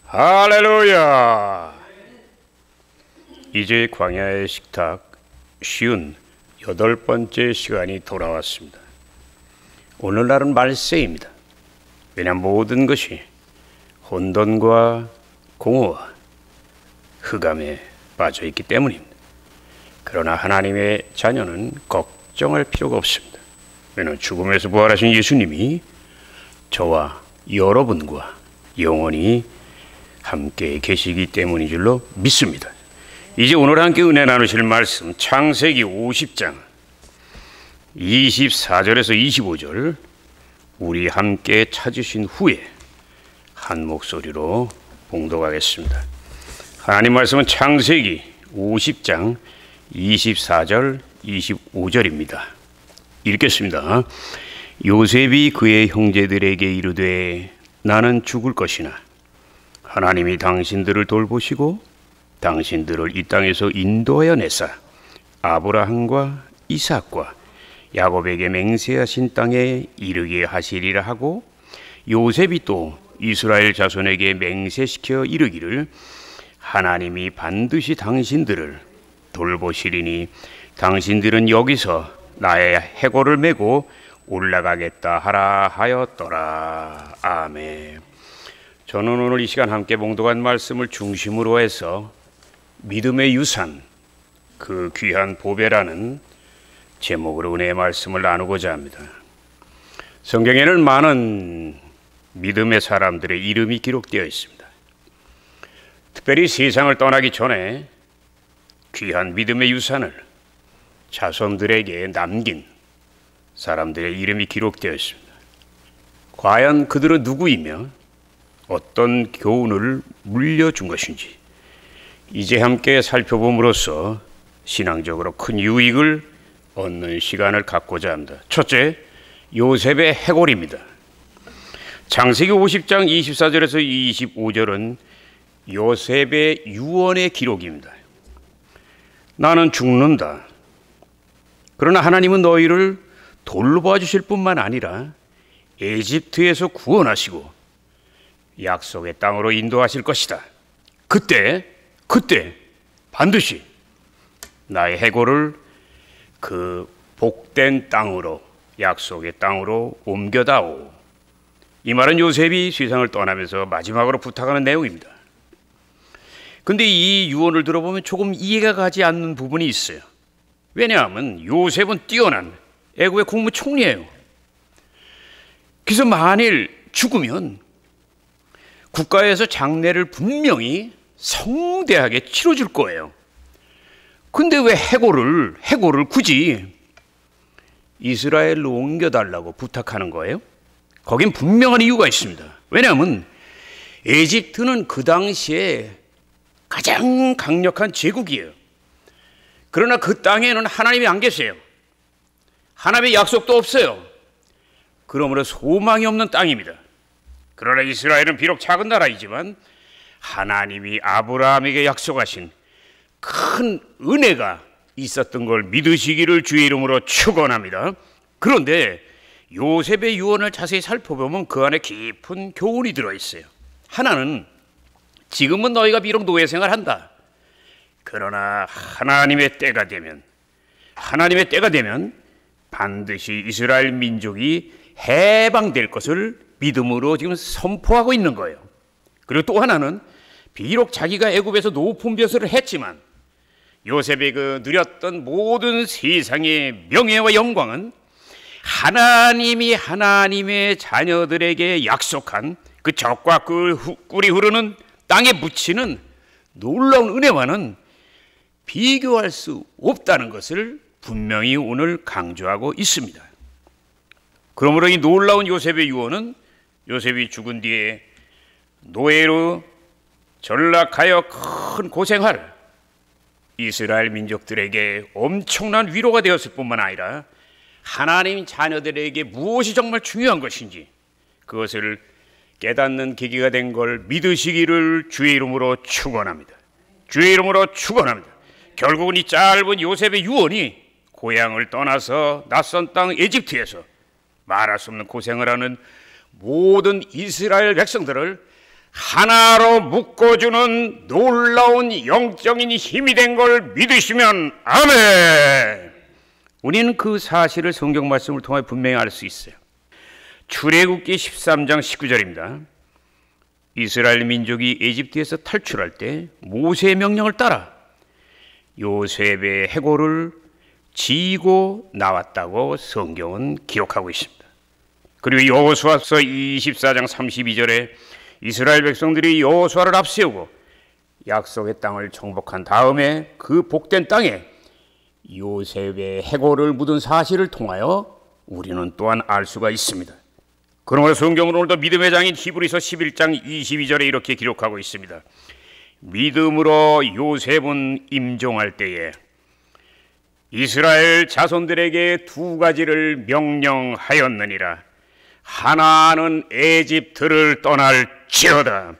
할렐루야! 이제 광야의 식탁 쉬운 8번째 시간이 돌아왔습니다. 오늘날은 말세입니다. 왜냐하면 모든 것이 혼돈과 공허와 흑암에 빠져있기 때문입니다. 그러나 하나님의 자녀는 걱정할 필요가 없습니다. 왜냐하면 죽음에서 부활하신 예수님이 저와 여러분과 영원히 함께 계시기 때문인 줄로 믿습니다. 이제 오늘 함께 은혜 나누실 말씀 창세기 50장 24절에서 25절 우리 함께 찾으신 후에 한 목소리로 봉독하겠습니다. 하나님 말씀은 창세기 50장 24절 25절입니다. 읽겠습니다. 요셉이 그의 형제들에게 이르되 나는 죽을 것이나 하나님이 당신들을 돌보시고 당신들을 이 땅에서 인도하여 내사 아브라함과 이삭과 야곱에게 맹세하신 땅에 이르게 하시리라 하고 요셉이 또 이스라엘 자손에게 맹세시켜 이르기를 하나님이 반드시 당신들을 돌보시리니 당신들은 여기서 나의 해골을 메고 올라가겠다 하라 하였더라. 아멘. 저는 오늘 이 시간 함께 봉독한 말씀을 중심으로 해서 믿음의 유산, 그 귀한 보배라는 제목으로 은혜의 말씀을 나누고자 합니다. 성경에는 많은 믿음의 사람들의 이름이 기록되어 있습니다. 특별히 세상을 떠나기 전에 귀한 믿음의 유산을 자손들에게 남긴 사람들의 이름이 기록되어 있습니다. 과연 그들은 누구이며 어떤 교훈을 물려준 것인지 이제 함께 살펴봄으로써 신앙적으로 큰 유익을 얻는 시간을 갖고자 합니다. 첫째, 요셉의 해골입니다. 창세기 50장 24절에서 25절은 요셉의 유언의 기록입니다. 나는 죽는다. 그러나 하나님은 너희를 돌봐 주실 뿐만 아니라 에집트에서 구원하시고 약속의 땅으로 인도하실 것이다. 그때 반드시 나의 해골을 그 복된 땅으로, 약속의 땅으로 옮겨다오. 이 말은 요셉이 세상을 떠나면서 마지막으로 부탁하는 내용입니다. 근데 이 유언을 들어보면 조금 이해가 가지 않는 부분이 있어요. 왜냐하면 요셉은 뛰어난 애국의 국무총리예요. 그래서 만일 죽으면 국가에서 장례를 분명히 성대하게 치러줄 거예요. 근데 왜 해골을 굳이 이스라엘로 옮겨달라고 부탁하는 거예요? 거긴 분명한 이유가 있습니다. 왜냐하면 에집트는 그 당시에 가장 강력한 제국이에요. 그러나 그 땅에는 하나님이 안 계세요. 하나님의 약속도 없어요. 그러므로 소망이 없는 땅입니다. 그러나 이스라엘은 비록 작은 나라이지만 하나님이 아브라함에게 약속하신 큰 은혜가 있었던 걸 믿으시기를 주의 이름으로 축원합니다. 그런데 요셉의 유언을 자세히 살펴보면 그 안에 깊은 교훈이 들어있어요. 하나는 지금은 너희가 비록 노예생활한다. 그러나 하나님의 때가 되면 반드시 이스라엘 민족이 해방될 것을 믿음으로 지금 선포하고 있는 거예요. 그리고 또 하나는 비록 자기가 애굽에서 높은 벼슬을 했지만 요셉이 그 누렸던 모든 세상의 명예와 영광은 하나님이 하나님의 자녀들에게 약속한 그 젖과 꿀이 흐르는 땅에 묻히는 놀라운 은혜와는 비교할 수 없다는 것을 분명히 오늘 강조하고 있습니다. 그러므로 이 놀라운 요셉의 유언은 요셉이 죽은 뒤에 노예로 전락하여 큰 고생할 이스라엘 민족들에게 엄청난 위로가 되었을 뿐만 아니라 하나님 자녀들에게 무엇이 정말 중요한 것인지 그것을 깨닫는 계기가 된 걸 믿으시기를 주의 이름으로 축원합니다. 주의 이름으로 축원합니다. 결국은 이 짧은 요셉의 유언이 고향을 떠나서 낯선 땅 에집트에서 말할 수 없는 고생을 하는 모든 이스라엘 백성들을 하나로 묶어주는 놀라운 영적인 힘이 된 걸 믿으시면 아멘. 우리는 그 사실을 성경 말씀을 통해 분명히 알 수 있어요. 출애굽기 13장 19절입니다. 이스라엘 민족이 에집트에서 탈출할 때 모세의 명령을 따라 요셉의 해골을 지고 나왔다고 성경은 기록하고 있습니다. 그리고 여호수아서 24장 32절에 이스라엘 백성들이 여호수아를 앞세우고 약속의 땅을 정복한 다음에 그 복된 땅에 요셉의 해골을 묻은 사실을 통하여 우리는 또한 알 수가 있습니다. 그러므로 성경은 오늘도 믿음의 장인 히브리서 11장 22절에 이렇게 기록하고 있습니다. 믿음으로 요셉은 임종할 때에 이스라엘 자손들에게 두 가지를 명령하였느니라. 하나는 에집트를 떠날지어다.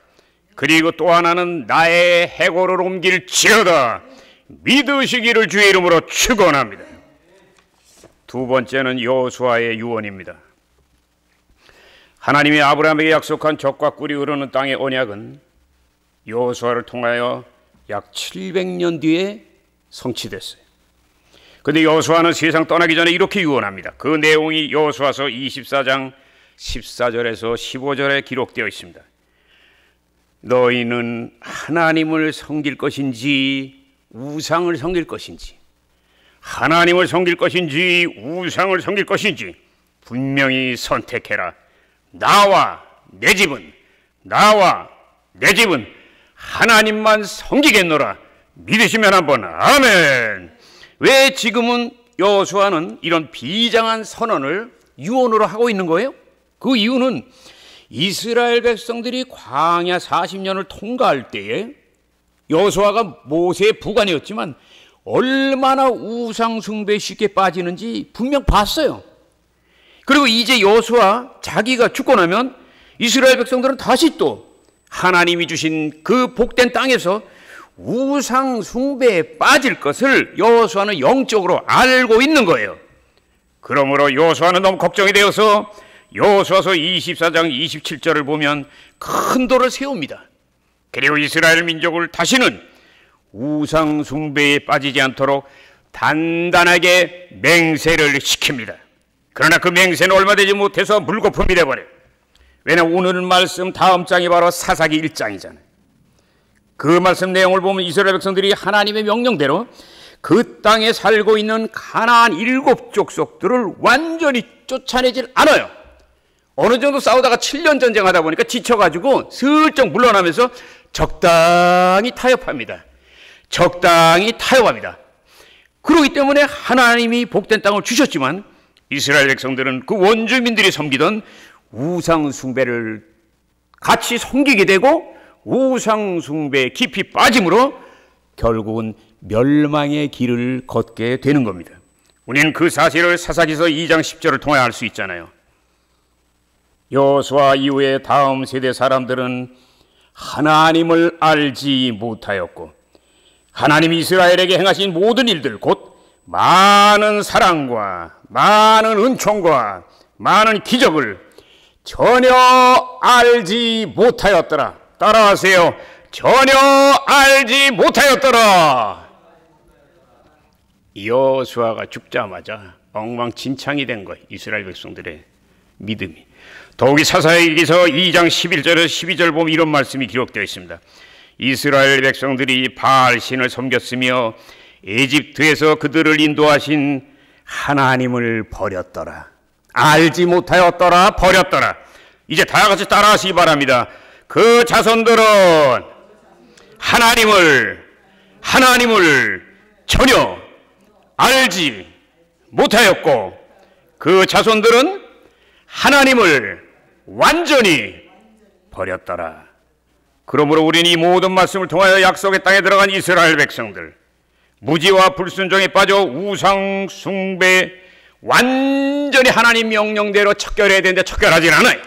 그리고 또 하나는 나의 해골을 옮길지어다. 믿으시기를 주의 이름으로 축원합니다. 두 번째는 여호수아의 유언입니다. 하나님이 아브라함에게 약속한 젖과 꿀이 흐르는 땅의 언약은 여호수아를 통하여 약 700년 뒤에 성취됐어요. 그런데 여호수아는 세상 떠나기 전에 이렇게 유언합니다. 그 내용이 여호수아서 24장 14절에서 15절에 기록되어 있습니다. 너희는 하나님을 섬길 것인지 우상을 섬길 것인지, 하나님을 섬길 것인지 우상을 섬길 것인지 분명히 선택해라. 나와 내 집은 하나님만 섬기겠노라. 믿으시면 한번 아멘. 왜 지금은 여호수아는 이런 비장한 선언을 유언으로 하고 있는 거예요? 그 이유는 이스라엘 백성들이 광야 40년을 통과할 때에 여호수아가 모세의 부관이었지만 얼마나 우상 숭배에 쉽게 빠지는지 분명 봤어요. 그리고 이제 여호수아 자기가 죽고 나면 이스라엘 백성들은 다시 또 하나님이 주신 그 복된 땅에서 우상 숭배에 빠질 것을 여호수아는 영적으로 알고 있는 거예요. 그러므로 여호수아는 너무 걱정이 되어서 여호수아서 24장 27절을 보면 큰 돌을 세웁니다. 그리고 이스라엘 민족을 다시는 우상 숭배에 빠지지 않도록 단단하게 맹세를 시킵니다. 그러나 그 맹세는 얼마 되지 못해서 물거품이 되어버려요. 왜냐하면 오늘 말씀 다음 장이 바로 사사기 1장이잖아요. 그 말씀 내용을 보면 이스라엘 백성들이 하나님의 명령대로 그 땅에 살고 있는 가나안 7 족속들을 완전히 쫓아내질 않아요. 어느 정도 싸우다가 7년 전쟁하다 보니까 지쳐가지고 슬쩍 물러나면서 적당히 타협합니다. 그렇기 때문에 하나님이 복된 땅을 주셨지만 이스라엘 백성들은 그 원주민들이 섬기던 우상 숭배를 같이 섬기게 되고 우상 숭배에 깊이 빠짐으로 결국은 멸망의 길을 걷게 되는 겁니다. 우리는 그 사실을 사사기서 2장 10절을 통해 알 수 있잖아요. 여호수아 이후에 다음 세대 사람들은 하나님을 알지 못하였고 하나님이 이스라엘에게 행하신 모든 일들 곧 많은 사랑과 많은 은총과 많은 기적을 전혀 알지 못하였더라. 따라하세요. 전혀 알지 못하였더라. 여호수아가 죽자마자 엉망진창이 된 거예요. 이스라엘 백성들의 믿음이. 더욱이 사사기서 2장 11절에서 12절 보면 이런 말씀이 기록되어 있습니다. 이스라엘 백성들이 바알신을 섬겼으며 에집트에서 그들을 인도하신 하나님을 버렸더라. 알지 못하였더라. 버렸더라. 이제 다 같이 따라하시기 바랍니다. 그 자손들은 하나님을 전혀 알지 못하였고 그 자손들은 하나님을 완전히 버렸더라. 그러므로 우리는 이 모든 말씀을 통하여 약속의 땅에 들어간 이스라엘 백성들, 무지와 불순종에 빠져 우상 숭배 완전히 하나님 명령대로 척결해야 되는데 척결하진 않아요.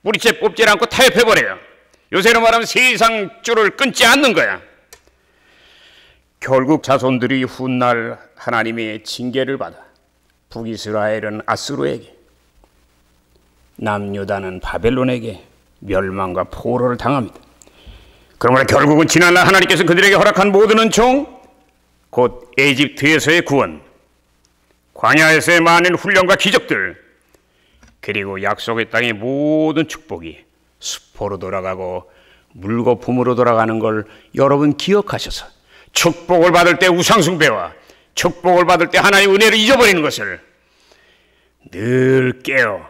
뿌리채 뽑질 않고 타협해버려요. 요새는 말하면 세상 줄을 끊지 않는 거야. 결국 자손들이 훗날 하나님의 징계를 받아 북이스라엘은 아수르에게, 남유다는 바벨론에게 멸망과 포로를 당합니다. 그러므로 결국은 지난날 하나님께서 그들에게 허락한 모든 은총, 곧 에집트에서의 구원, 광야에서의 많은 훈련과 기적들, 그리고 약속의 땅의 모든 축복이 수포로 돌아가고 물거품으로 돌아가는 걸 여러분 기억하셔서 축복을 받을 때 우상숭배와 축복을 받을 때 하나님의 은혜를 잊어버리는 것을 늘 깨어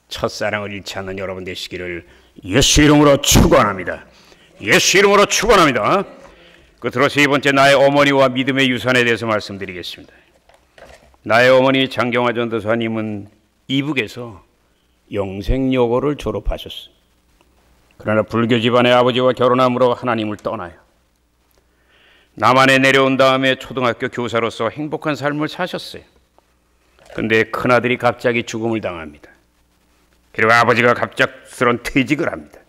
첫사랑을 잃지 않는 여러분 되시기를 예수 이름으로 축원합니다. 예수 이름으로 축원합니다. 끝으로 세 번째, 나의 어머니와 믿음의 유산에 대해서 말씀드리겠습니다. 나의 어머니 장경화 전도사님은 이북에서 영생여고를 졸업하셨어요. 그러나 불교 집안의 아버지와 결혼함으로 하나님을 떠나요. 남한에 내려온 다음에 초등학교 교사로서 행복한 삶을 사셨어요. 그런데 큰아들이 갑자기 죽음을 당합니다. 그리고 아버지가 갑작스런 퇴직을 합니다.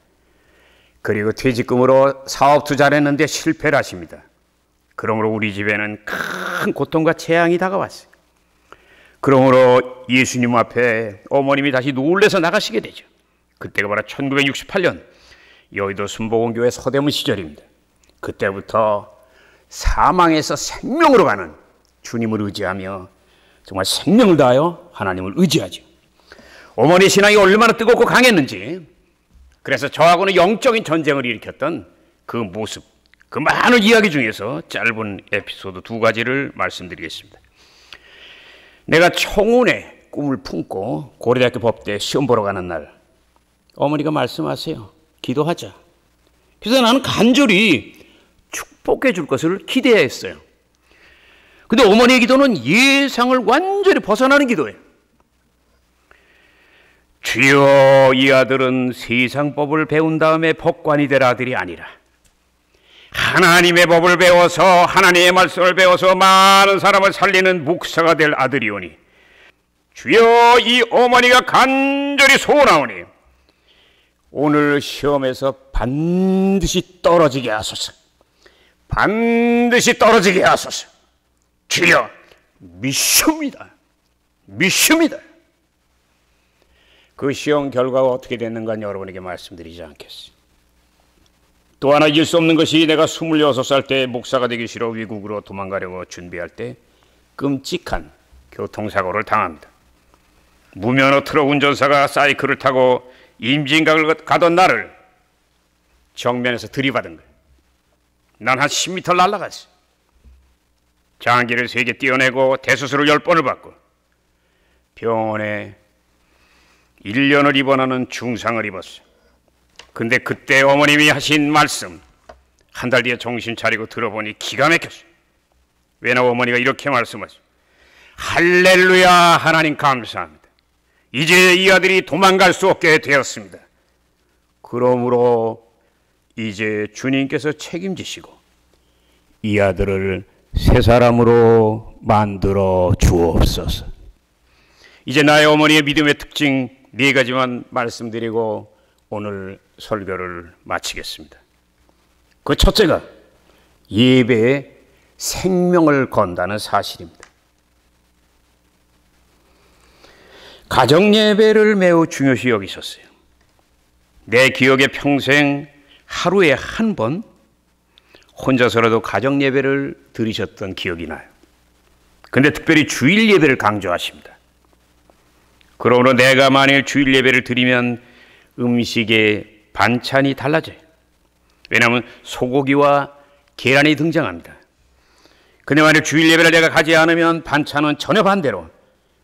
그리고 퇴직금으로 사업 투자를 했는데 실패를 하십니다. 그러므로 우리 집에는 큰 고통과 재앙이 다가왔어요. 그러므로 예수님 앞에 어머님이 다시 놀래서 나가시게 되죠. 그때가 바로 1968년 여의도 순복음교회 서대문 시절입니다. 그때부터 사망에서 생명으로 가는 주님을 의지하며 정말 생명을 다하여 하나님을 의지하죠. 어머니 신앙이 얼마나 뜨겁고 강했는지, 그래서 저하고는 영적인 전쟁을 일으켰던 그 모습, 그 많은 이야기 중에서 짧은 에피소드 2가지를 말씀드리겠습니다. 내가 청운의 꿈을 품고 고려대학교 법대 시험 보러 가는 날, 어머니가 말씀하세요. 기도하자. 그래서 나는 간절히 축복해 줄 것을 기대했어요. 근데 어머니의 기도는 예상을 완전히 벗어나는 기도예요. 주여, 이 아들은 세상 법을 배운 다음에 법관이 될 아들이 아니라 하나님의 법을 배워서, 하나님의 말씀을 배워서 많은 사람을 살리는 목사가 될 아들이오니 주여, 이 어머니가 간절히 소원하오니 오늘 시험에서 반드시 떨어지게 하소서. 반드시 떨어지게 하소서. 주여, 믿습니다. 믿습니다. 그 시험 결과가 어떻게 됐는가 여러분에게 말씀드리지 않겠어요. 또 하나 잊을 수 없는 것이, 내가 26살 때 목사가 되기 싫어 미국으로 도망가려고 준비할 때 끔찍한 교통사고를 당합니다. 무면허 트럭 운전사가 사이클을 타고 임진각을 가던 나를 정면에서 들이받은 거예요. 난 한 10m 날아갔어요. 장기를 3개 떼어내고 대수술을 10번을 받고 병원에 1년을 입원하는 중상을 입었어요. 근데 그때 어머님이 하신 말씀, 한 달 뒤에 정신 차리고 들어보니 기가 막혔어요. 왜냐면 어머니가 이렇게 말씀하세요. 할렐루야, 하나님 감사합니다. 이제 이 아들이 도망갈 수 없게 되었습니다. 그러므로 이제 주님께서 책임지시고 이 아들을 새 사람으로 만들어 주옵소서. 이제 나의 어머니의 믿음의 특징 4가지만 말씀드리고 오늘 설교를 마치겠습니다. 그 첫째가 예배에 생명을 건다는 사실입니다. 가정예배를 매우 중요시 여기셨어요. 내 기억에 평생 하루에 한 번 혼자서라도 가정예배를 드리셨던 기억이 나요. 근데 특별히 주일 예배를 강조하십니다. 그러므로 내가 만일 주일 예배를 드리면 음식의 반찬이 달라져요. 왜냐하면 소고기와 계란이 등장합니다. 근데 만일 주일 예배를 내가 가지 않으면 반찬은 전혀 반대로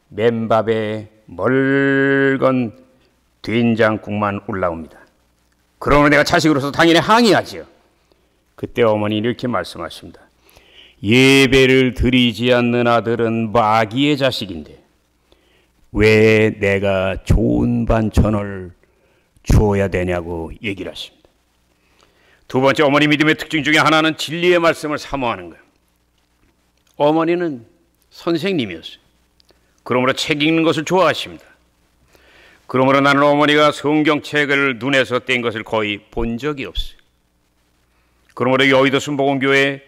맨밥에 멀건 된장국만 올라옵니다. 그러므로 내가 자식으로서 당연히 항의하지요. 그때 어머니는 이렇게 말씀하십니다. 예배를 드리지 않는 아들은 마귀의 자식인데 왜 내가 좋은 반찬을 주어야 되냐고 얘기를 하십니다. 두 번째, 어머니 믿음의 특징 중에 하나는 진리의 말씀을 사모하는 거예요. 어머니는 선생님이었어요. 그러므로 책 읽는 것을 좋아하십니다. 그러므로 나는 어머니가 성경책을 눈에서 뗀 것을 거의 본 적이 없어요. 그러므로 여의도 순복음교회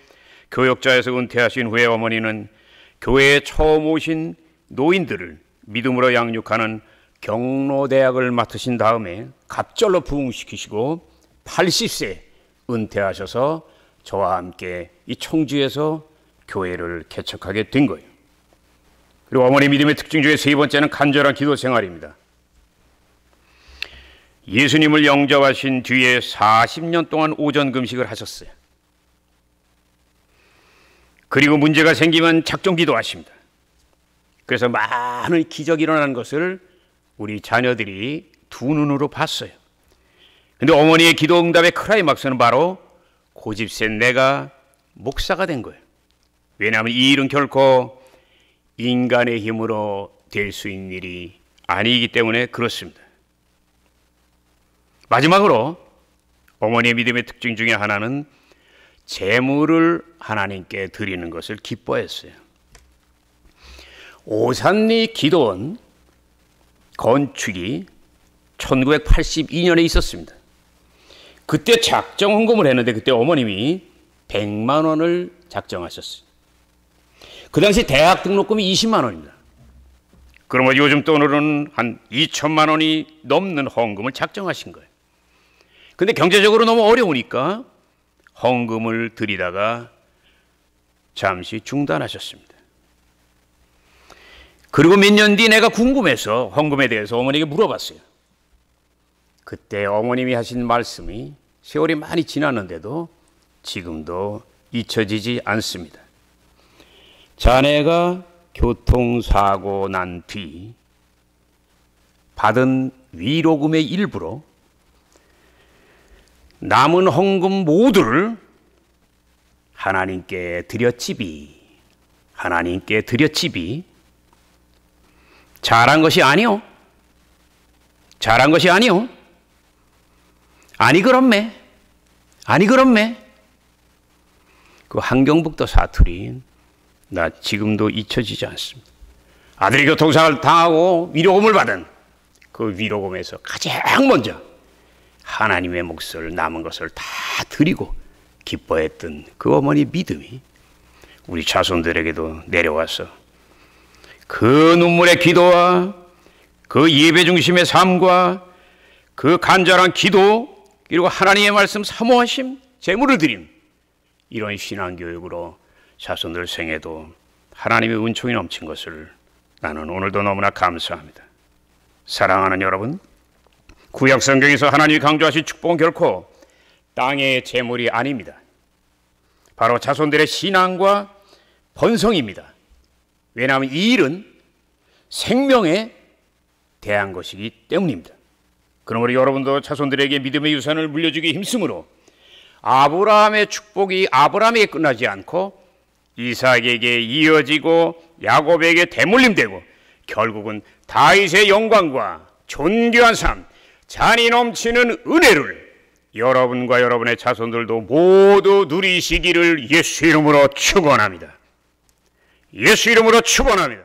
교역자에서 은퇴하신 후에 어머니는 교회에 처음 오신 노인들을 믿음으로 양육하는 경로대학을 맡으신 다음에 갑절로 부흥시키시고 80세 은퇴하셔서 저와 함께 이 청주에서 교회를 개척하게 된 거예요. 그리고 어머니 믿음의 특징 중에 세 번째는 간절한 기도 생활입니다. 예수님을 영접하신 뒤에 40년 동안 오전 금식을 하셨어요. 그리고 문제가 생기면 작정 기도하십니다. 그래서 많은 기적이 일어나는 것을 우리 자녀들이 두 눈으로 봤어요. 근데 어머니의 기도 응답의 클라이막스는 바로 고집센 내가 목사가 된 거예요. 왜냐하면 이 일은 결코 인간의 힘으로 될 수 있는 일이 아니기 때문에 그렇습니다. 마지막으로 어머니의 믿음의 특징 중에 하나는 재물을 하나님께 드리는 것을 기뻐했어요. 오산리 기도원 건축이 1982년에 있었습니다. 그때 작정 헌금을 했는데 그때 어머님이 100만 원을 작정하셨어요. 그 당시 대학 등록금이 20만 원입니다. 그러면 요즘 돈으로는 한 2천만 원이 넘는 헌금을 작정하신 거예요. 근데 경제적으로 너무 어려우니까 헌금을 드리다가 잠시 중단하셨습니다. 그리고 몇 년 뒤 내가 궁금해서 헌금에 대해서 어머니에게 물어봤어요. 그때 어머님이 하신 말씀이 세월이 많이 지났는데도 지금도 잊혀지지 않습니다. 자네가 교통사고 난 뒤 받은 위로금의 일부로 남은 헌금 모두를 하나님께 드렸지비 잘한 것이 아니오. 아니 그렇매. 그 한경북도 사투리 나 지금도 잊혀지지 않습니다. 아들이 교통사고를 당하고 위로금을 받은 그 위로금에서 가장 먼저 하나님의 몫을 남은 것을 다 드리고 기뻐했던 그 어머니 믿음이 우리 자손들에게도 내려와서 그 눈물의 기도와 그 예배 중심의 삶과 그 간절한 기도 그리고 하나님의 말씀 사모하심 재물을 드림 이런 신앙교육으로 자손들 생에도 하나님의 은총이 넘친 것을 나는 오늘도 너무나 감사합니다. 사랑하는 여러분, 구약 성경에서 하나님이 강조하신 축복은 결코 땅의 재물이 아닙니다. 바로 자손들의 신앙과 번성입니다. 왜냐하면 이 일은 생명에 대한 것이기 때문입니다. 그러므로 여러분도 자손들에게 믿음의 유산을 물려주기 힘쓰므로 아브라함의 축복이 아브라함에게 끝나지 않고 이삭에게 이어지고 야곱에게 대물림되고 결국은 다윗의 영광과 존귀한 삶, 잔이 넘치는 은혜를 여러분과 여러분의 자손들도 모두 누리시기를 예수 이름으로 축원합니다. 예수 이름으로 축원합니다.